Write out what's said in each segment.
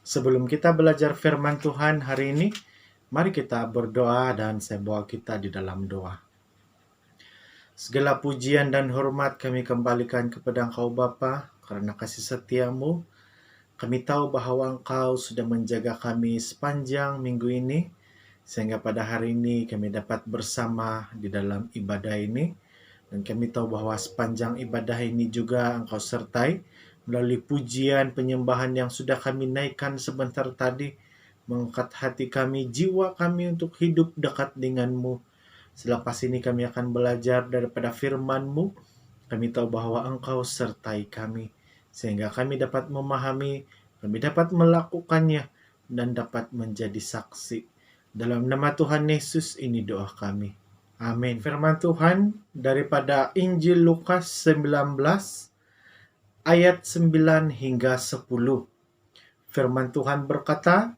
Sebelum kita belajar firman Tuhan hari ini, mari kita berdoa dan saya bawa kita di dalam doa. Segala pujian dan hormat kami kembalikan kepada Engkau Bapa, karena kasih setia-Mu. Kami tahu bahwa Engkau sudah menjaga kami sepanjang minggu ini, sehingga pada hari ini kami dapat bersama di dalam ibadah ini. Dan kami tahu bahwa sepanjang ibadah ini juga Engkau sertai melalui pujian penyembahan yang sudah kami naikkan sebentar tadi, mengangkat hati kami, jiwa kami untuk hidup dekat dengan-Mu. Selepas ini kami akan belajar daripada firman-Mu. Kami tahu bahwa Engkau sertai kami, sehingga kami dapat memahami, kami dapat melakukannya, dan dapat menjadi saksi. Dalam nama Tuhan Yesus ini doa kami. Amin. Firman Tuhan daripada Injil Lukas 19 ayat 9 hingga 10. Firman Tuhan berkata,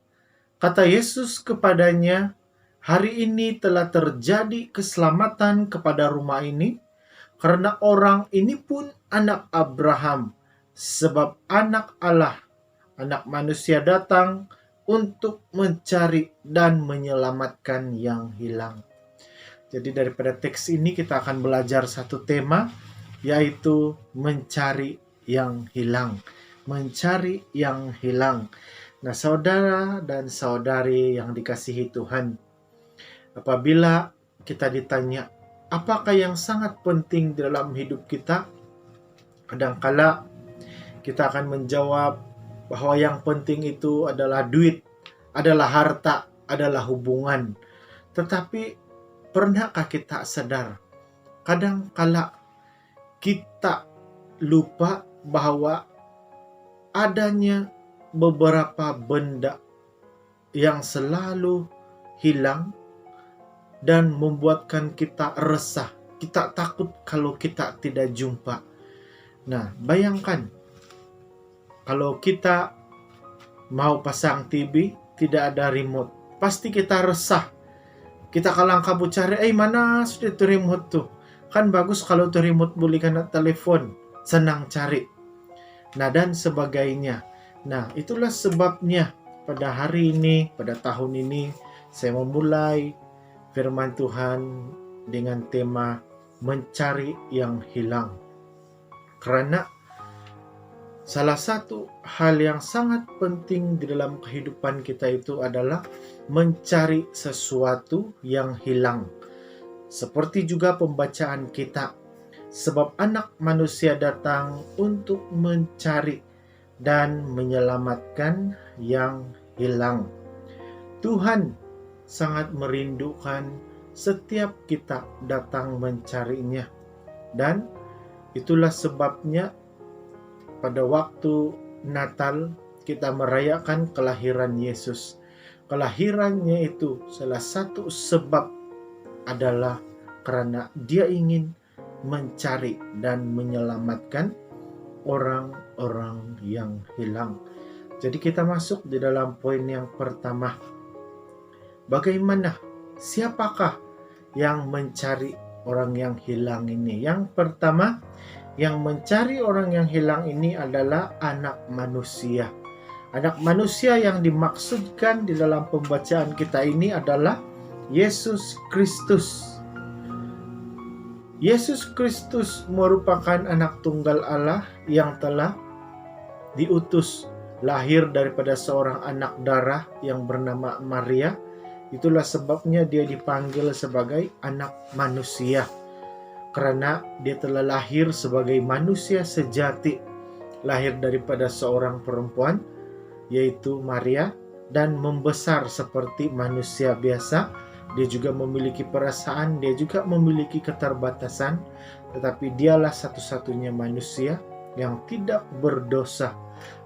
kata Yesus kepadanya, hari ini telah terjadi keselamatan kepada rumah ini, karena orang ini pun anak Abraham, sebab anak Allah, anak manusia datang untuk mencari dan menyelamatkan yang hilang. Jadi daripada teks ini kita akan belajar satu tema, yaitu mencari yang hilang. Mencari yang hilang. Nah, saudara dan saudari yang dikasihi Tuhan, apabila kita ditanya, apakah yang sangat penting dalam hidup kita? Kadangkala kita akan menjawab bahwa yang penting itu adalah duit, adalah harta, adalah hubungan. Tetapi pernahkah kita sadar, kadangkala kita lupa bahwa adanya beberapa benda yang selalu hilang dan membuatkan kita resah. Kita takut kalau kita tidak jumpa. Nah, bayangkan kalau kita mau pasang TV, tidak ada remote. Pasti kita resah. Kita kalang kabut cari, mana sudah itu remote tuh. Kan bagus kalau itu remote boleh kena telepon. Senang cari. Nah, dan sebagainya. Nah, itulah sebabnya pada hari ini, pada tahun ini, saya memulai firman Tuhan dengan tema mencari yang hilang. Karena salah satu hal yang sangat penting di dalam kehidupan kita itu adalah mencari sesuatu yang hilang. Seperti juga pembacaan kita, sebab anak manusia datang untuk mencari dan menyelamatkan yang hilang. Tuhan sangat merindukan setiap kita datang mencarinya. Dan itulah sebabnya pada waktu Natal kita merayakan kelahiran Yesus. Kelahirannya itu salah satu sebab adalah karena dia ingin mencari dan menyelamatkan orang-orang yang hilang. Jadi kita masuk di dalam poin yang pertama. Bagaimana? Siapakah yang mencari orang yang hilang ini? Yang pertama, yang mencari orang yang hilang ini adalah anak manusia. Anak manusia yang dimaksudkan di dalam pembacaan kita ini adalah Yesus Kristus. Yesus Kristus merupakan anak tunggal Allah yang telah diutus, lahir daripada seorang anak darah yang bernama Maria. Itulah sebabnya dia dipanggil sebagai anak manusia, karena dia telah lahir sebagai manusia sejati, lahir daripada seorang perempuan, yaitu Maria, dan membesar seperti manusia biasa. Dia juga memiliki perasaan, dia juga memiliki keterbatasan, tetapi dialah satu-satunya manusia yang tidak berdosa.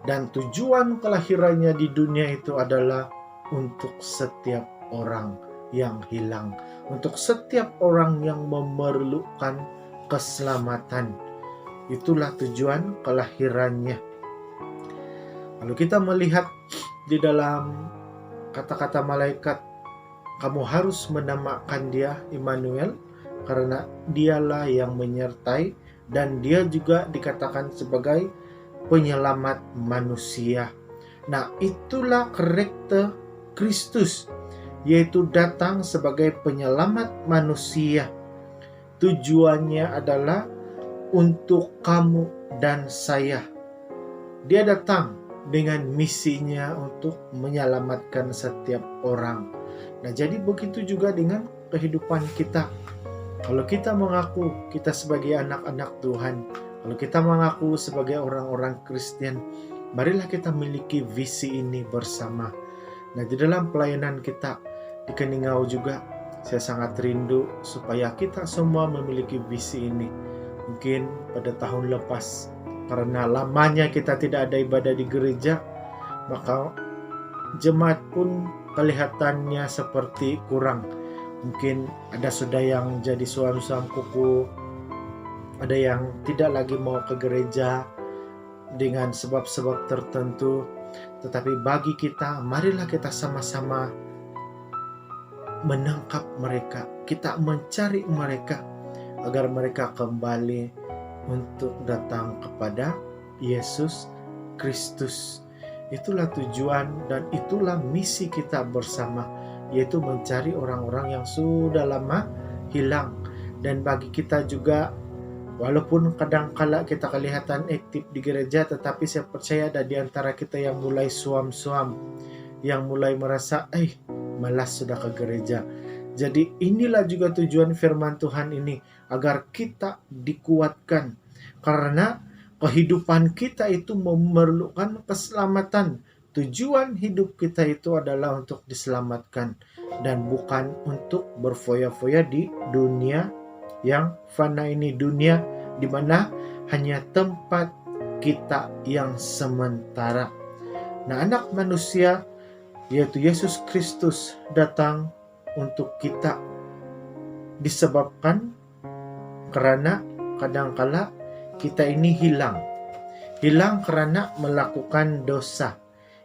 Dan tujuan kelahirannya di dunia itu adalah untuk setiap orang yang hilang, untuk setiap orang yang memerlukan keselamatan. Itulah tujuan kelahirannya. Lalu kita melihat di dalam kata-kata malaikat, kamu harus menamakan dia Immanuel, karena dialah yang menyertai, dan dia juga dikatakan sebagai penyelamat manusia. Nah, itulah karakter Kristus, yaitu datang sebagai penyelamat manusia. Tujuannya adalah untuk kamu dan saya. Dia datang dengan misinya untuk menyelamatkan setiap orang. Nah, jadi begitu juga dengan kehidupan kita. Kalau kita mengaku kita sebagai anak-anak Tuhan, kalau kita mengaku sebagai orang-orang Kristen, marilah kita miliki visi ini bersama. Nah, di dalam pelayanan kita di Keningau juga, saya sangat rindu supaya kita semua memiliki visi ini. Mungkin pada tahun lepas, karena lamanya kita tidak ada ibadah di gereja, maka jemaat pun kelihatannya seperti kurang. Mungkin ada sudah yang jadi suam-suam kuku, ada yang tidak lagi mau ke gereja dengan sebab-sebab tertentu. Tetapi bagi kita, marilah kita sama-sama menangkap mereka, kita mencari mereka agar mereka kembali untuk datang kepada Yesus Kristus. Itulah tujuan dan itulah misi kita bersama, yaitu mencari orang-orang yang sudah lama hilang. Dan bagi kita juga, walaupun kadang-kala kita kelihatan aktif di gereja, tetapi saya percaya ada di antara kita yang mulai suam-suam, yang mulai merasa malas sudah ke gereja. Jadi inilah juga tujuan firman Tuhan ini, agar kita dikuatkan. Karena kehidupan kita itu memerlukan keselamatan. Tujuan hidup kita itu adalah untuk diselamatkan dan bukan untuk berfoya-foya di dunia yang fana ini, dunia di mana hanya tempat kita yang sementara. Nah, anak manusia yaitu Yesus Kristus datang untuk kita disebabkan karena kadangkala kita ini hilang karena melakukan dosa,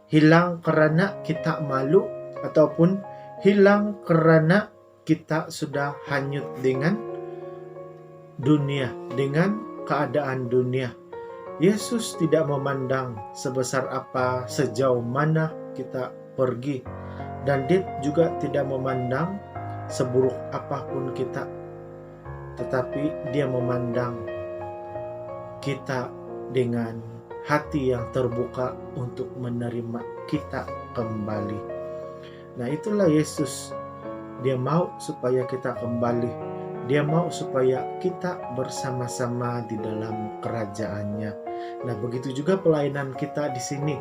hilang karena kita malu, ataupun hilang karena kita sudah hanyut dengan dunia, dengan keadaan dunia. Yesus tidak memandang sebesar apa, sejauh mana kita pergi, dan dia juga tidak memandang seburuk apapun kita, tetapi dia memandang kita dengan hati yang terbuka untuk menerima kita kembali. Nah, itulah Yesus. Dia mau supaya kita kembali. Dia mau supaya kita bersama-sama di dalam kerajaannya. Nah, begitu juga pelayanan kita di sini.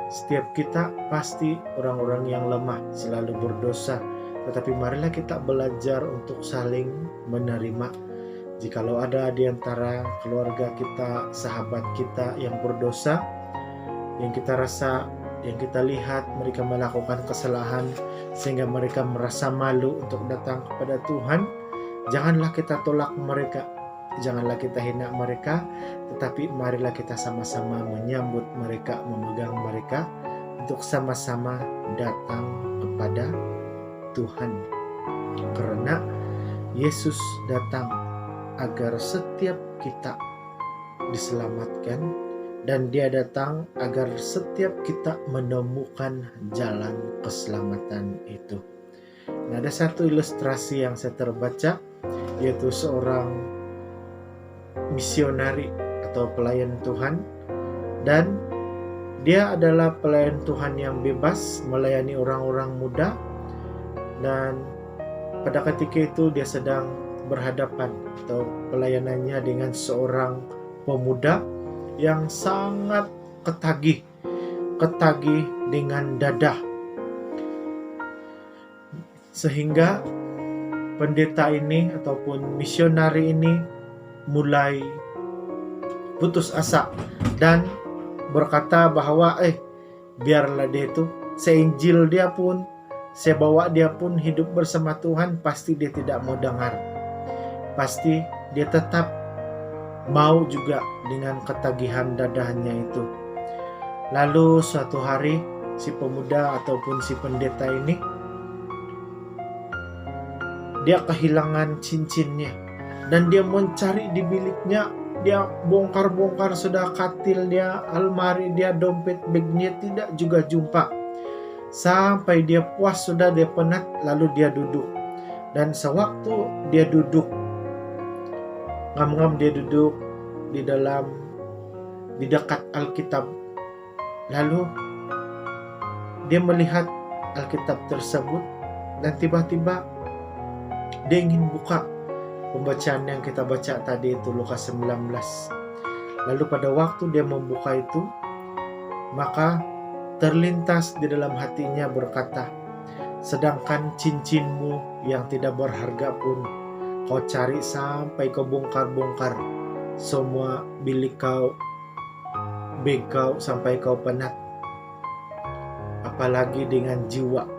Setiap kita pasti orang-orang yang lemah, selalu berdosa. Tetapi marilah kita belajar untuk saling menerima. Jikalau ada di antara keluarga kita, sahabat kita yang berdosa, yang kita rasa, yang kita lihat mereka melakukan kesalahan sehingga mereka merasa malu untuk datang kepada Tuhan, janganlah kita tolak mereka, janganlah kita hina mereka, tetapi marilah kita sama-sama menyambut mereka, memegang mereka untuk sama-sama datang kepada Tuhan. Karena Yesus datang agar setiap kita diselamatkan, dan dia datang agar setiap kita menemukan jalan keselamatan itu. Nah, ada satu ilustrasi yang saya terbaca, yaitu seorang misionari atau pelayan Tuhan, dan dia adalah pelayan Tuhan yang bebas melayani orang-orang muda. Dan pada ketika itu dia sedang berhadapan atau pelayanannya dengan seorang pemuda yang sangat ketagih dengan dadah, sehingga pendeta ini ataupun misionari ini mulai putus asa dan berkata bahwa biarlah dia itu, seinjil dia pun, saya bawa dia pun hidup bersama Tuhan, pasti dia tidak mau dengar. Pasti dia tetap mau juga dengan ketagihan dadahnya itu. Lalu suatu hari si pemuda ataupun si pendeta ini, dia kehilangan cincinnya, dan dia mencari di biliknya dia bongkar-bongkar sudah katil dia, almari dia, dompet, bagnya tidak juga jumpa. Sampai dia puas sudah, dia penat, lalu dia duduk. Dan sewaktu dia duduk, ngam-ngam dia duduk di dekat Alkitab. Lalu dia melihat Alkitab tersebut dan tiba-tiba dia ingin buka pembacaan yang kita baca tadi itu, Lukas 19. Lalu pada waktu dia membuka itu, maka terlintas di dalam hatinya berkata, sedangkan cincinmu yang tidak berharga pun kau cari sampai kau bongkar-bongkar semua bilik kau, beg kau sampai kau penat. Apalagi dengan jiwa.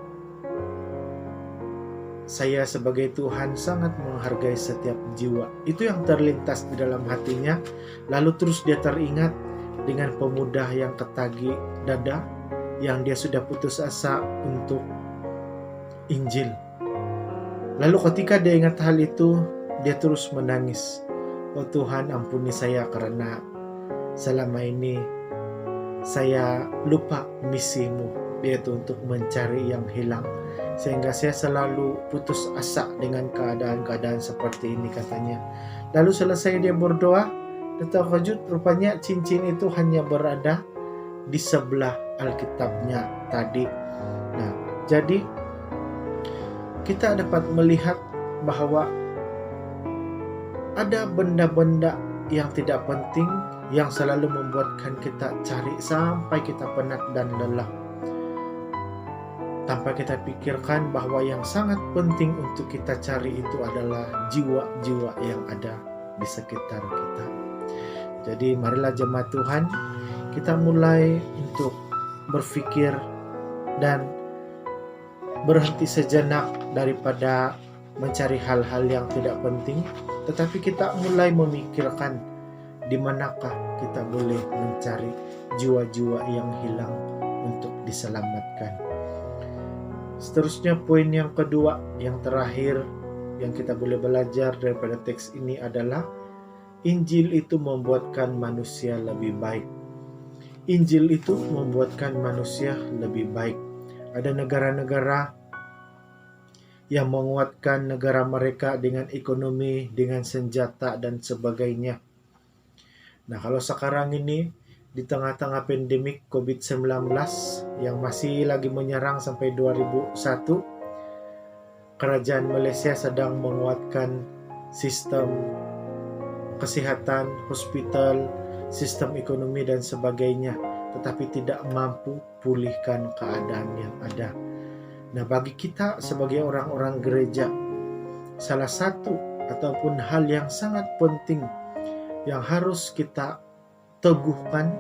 Saya sebagai Tuhan sangat menghargai setiap jiwa. Itu yang terlintas di dalam hatinya. Lalu terus dia teringat dengan pemuda yang ketagi dada, yang dia sudah putus asa untuk Injil. Lalu ketika dia ingat hal itu, dia terus menangis. Oh Tuhan, ampuni saya karena selama ini saya lupa misimu, yaitu untuk mencari yang hilang. Sehingga saya selalu putus asa dengan keadaan-keadaan seperti ini, katanya. Lalu selesai dia berdoa, dia terkejut, rupanya cincin itu hanya berada di sebelah Alkitabnya tadi. Nah, jadi kita dapat melihat bahwa ada benda-benda yang tidak penting yang selalu membuatkan kita cari sampai kita penat dan lelah, tanpa kita pikirkan bahwa yang sangat penting untuk kita cari itu adalah jiwa-jiwa yang ada di sekitar kita. Jadi marilah jemaat Tuhan, kita mulai untuk berpikir dan berhenti sejenak daripada mencari hal-hal yang tidak penting, tetapi kita mulai memikirkan di manakah kita boleh mencari jiwa-jiwa yang hilang untuk diselamatkan. Seterusnya poin yang kedua, yang terakhir yang kita boleh belajar daripada teks ini adalah Injil itu membuatkan manusia lebih baik. Injil itu membuatkan manusia lebih baik. Ada negara-negara yang menguatkan negara mereka dengan ekonomi, dengan senjata dan sebagainya. Nah, kalau sekarang ini di tengah-tengah pandemik COVID-19 yang masih lagi menyerang sampai 2001, kerajaan Malaysia sedang menguatkan sistem kesehatan, hospital, sistem ekonomi dan sebagainya, tetapi tidak mampu pulihkan keadaan yang ada. Nah, bagi kita sebagai orang-orang gereja, salah satu ataupun hal yang sangat penting yang harus kita teguhkan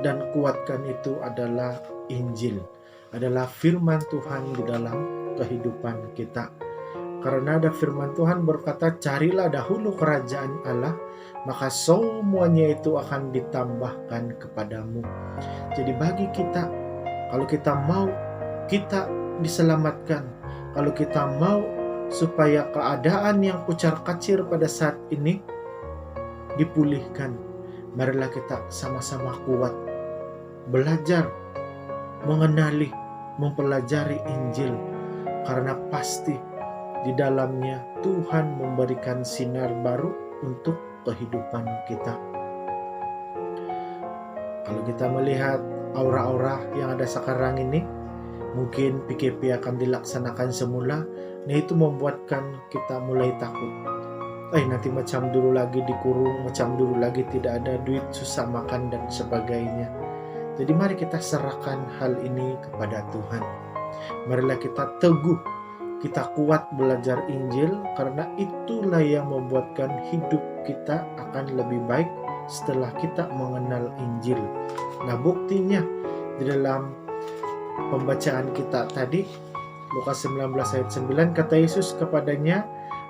dan kuatkan itu adalah Injil, adalah firman Tuhan di dalam kehidupan kita. Karena ada firman Tuhan berkata, carilah dahulu kerajaan Allah, maka semuanya itu akan ditambahkan kepadamu. Jadi bagi kita, kalau kita mau kita diselamatkan, kalau kita mau supaya keadaan yang kucar-kacir pada saat ini dipulihkan, marilah kita sama-sama kuat belajar, mengenali, mempelajari Injil, karena pasti di dalamnya Tuhan memberikan sinar baru untuk kehidupan kita. Kalau kita melihat aura-aura yang ada sekarang ini, mungkin PKP akan dilaksanakan semula. Nah, itu membuatkan kita mulai takut. Nanti macam dulu lagi dikurung, macam dulu lagi tidak ada duit, susah makan dan sebagainya. Jadi mari kita serahkan hal ini kepada Tuhan. Marilah kita teguh, kita kuat belajar Injil, karena itulah yang membuatkan hidup kita akan lebih baik setelah kita mengenal Injil. Nah, buktinya di dalam pembacaan kita tadi, Lukas 19 ayat 9, kata Yesus kepadanya,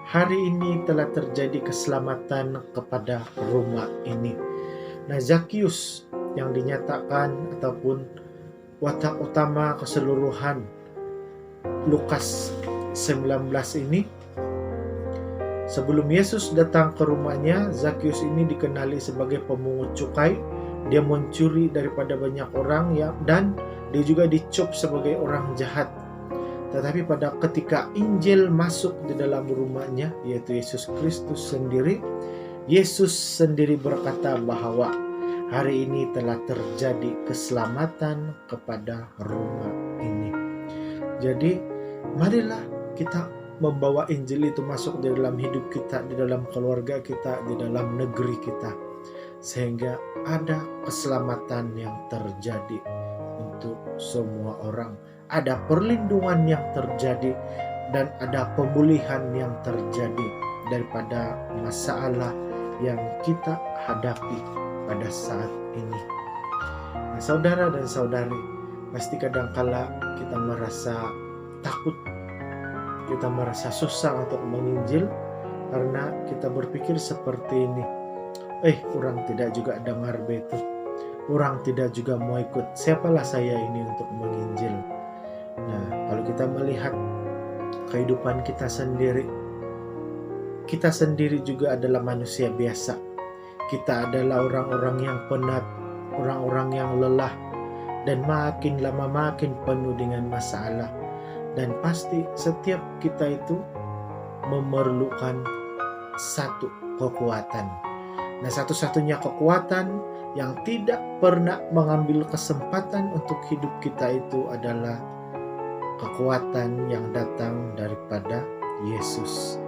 hari ini telah terjadi keselamatan kepada rumah ini. Nah, Zakius yang dinyatakan ataupun watak utama keseluruhan Lukas 19 ini, Sebelum Yesus datang ke rumahnya, Zakius ini dikenali sebagai pemungut cukai. Dia mencuri daripada banyak orang dan dia juga dicap sebagai orang jahat. Tetapi pada ketika Injil masuk di dalam rumahnya, yaitu Yesus Kristus sendiri, Yesus sendiri berkata bahwa hari ini telah terjadi keselamatan kepada rumah ini. Jadi, marilah kita membawa Injil itu masuk di dalam hidup kita, di dalam keluarga kita, di dalam negeri kita, sehingga ada keselamatan yang terjadi untuk semua orang. Ada perlindungan yang terjadi dan ada pemulihan yang terjadi daripada masalah yang kita hadapi pada saat ini. Nah, saudara dan saudari, pasti kadangkala kita merasa takut, kita merasa susah untuk menginjil karena kita berpikir seperti ini. Orang tidak juga dengar betul, orang tidak juga mau ikut, siapalah saya ini untuk menginjil. Nah, kalau kita melihat kehidupan kita sendiri juga adalah manusia biasa. Kita adalah orang-orang yang penat, orang-orang yang lelah, dan makin lama makin penuh dengan masalah. Dan pasti setiap kita itu memerlukan satu kekuatan. Nah, satu-satunya kekuatan yang tidak pernah mengambil kesempatan untuk hidup kita itu adalah kekuatan yang datang daripada Yesus.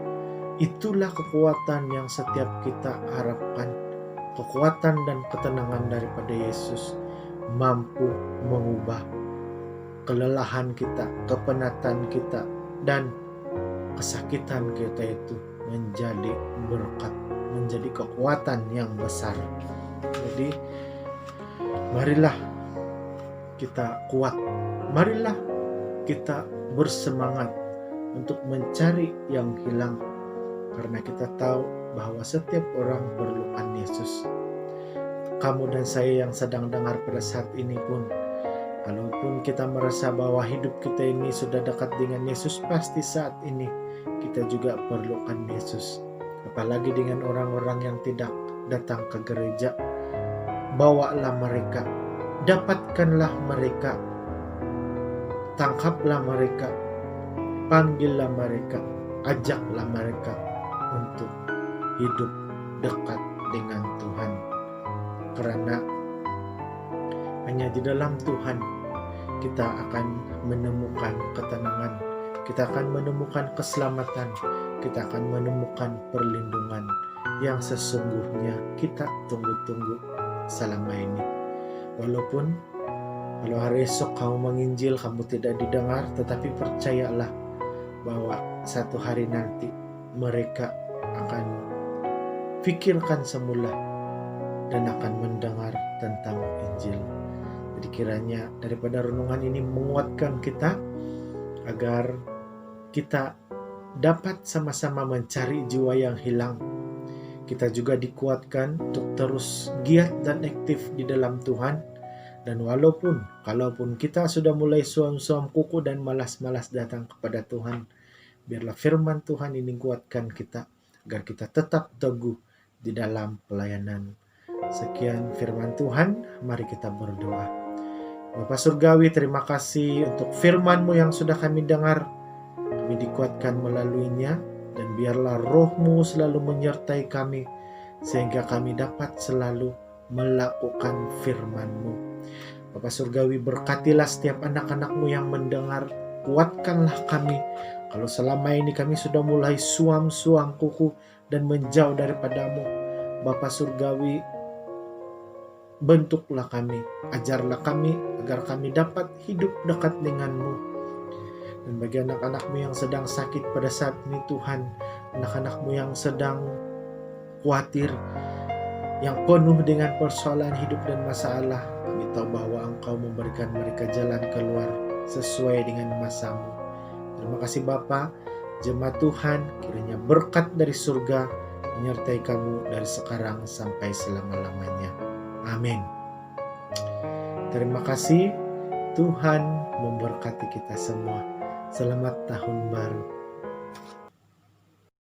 Itulah kekuatan yang setiap kita harapkan. Kekuatan dan ketenangan daripada Yesus mampu mengubah kelelahan kita, kepenatan kita, dan kesakitan kita itu menjadi berkat, menjadi kekuatan yang besar. Jadi, marilah kita kuat, marilah kita bersemangat untuk mencari yang hilang, karena kita tahu bahwa setiap orang perlukan Yesus. Kamu dan saya yang sedang dengar pada saat ini pun, kalaupun kita merasa bahwa hidup kita ini sudah dekat dengan Yesus, pasti saat ini kita juga perlukan Yesus. Apalagi dengan orang-orang yang tidak datang ke gereja. Bawalah mereka, dapatkanlah mereka, tangkaplah mereka, panggillah mereka, ajaklah mereka untuk hidup dekat dengan Tuhan. Karena hanya di dalam Tuhan kita akan menemukan ketenangan, kita akan menemukan keselamatan, kita akan menemukan perlindungan yang sesungguhnya kita tunggu-tunggu selama ini. Walaupun kalau hari esok kamu menginjil, kamu tidak didengar, tetapi percayalah bahwa satu hari nanti mereka akan pikirkan semula dan akan mendengar tentang Injil. Jadi kiranya daripada renungan ini menguatkan kita agar kita dapat sama-sama mencari jiwa yang hilang. Kita juga dikuatkan untuk terus giat dan aktif di dalam Tuhan. Dan kalaupun kita sudah mulai suam-suam kuku dan malas-malas datang kepada Tuhan, biarlah firman Tuhan ini kuatkan kita agar kita tetap teguh di dalam pelayanan. Sekian firman Tuhan, mari kita berdoa. Bapa Surgawi, terima kasih untuk firman-Mu yang sudah kami dengar. Kami dikuatkan melaluinya, dan biarlah Roh-Mu selalu menyertai kami, sehingga kami dapat selalu melakukan firman-Mu. Bapa Surgawi, berkatilah setiap anak-anak-Mu yang mendengar, kuatkanlah kami. Kalau selama ini kami sudah mulai suam-suam kuku dan menjauh daripada-Mu, Bapa Surgawi, bentuklah kami, ajarlah kami agar kami dapat hidup dekat dengan-Mu. Dan bagi anak-anak-Mu yang sedang sakit pada saat ini Tuhan, anak-anak-Mu yang sedang khawatir, yang penuh dengan persoalan hidup dan masalah, kami tahu bahwa Engkau memberikan mereka jalan keluar sesuai dengan masa-Mu. Terima kasih Bapa, jemaat Tuhan, kiranya berkat dari surga menyertai kamu dari sekarang sampai selama-lamanya. Amin. Terima kasih, Tuhan memberkati kita semua. Selamat tahun baru.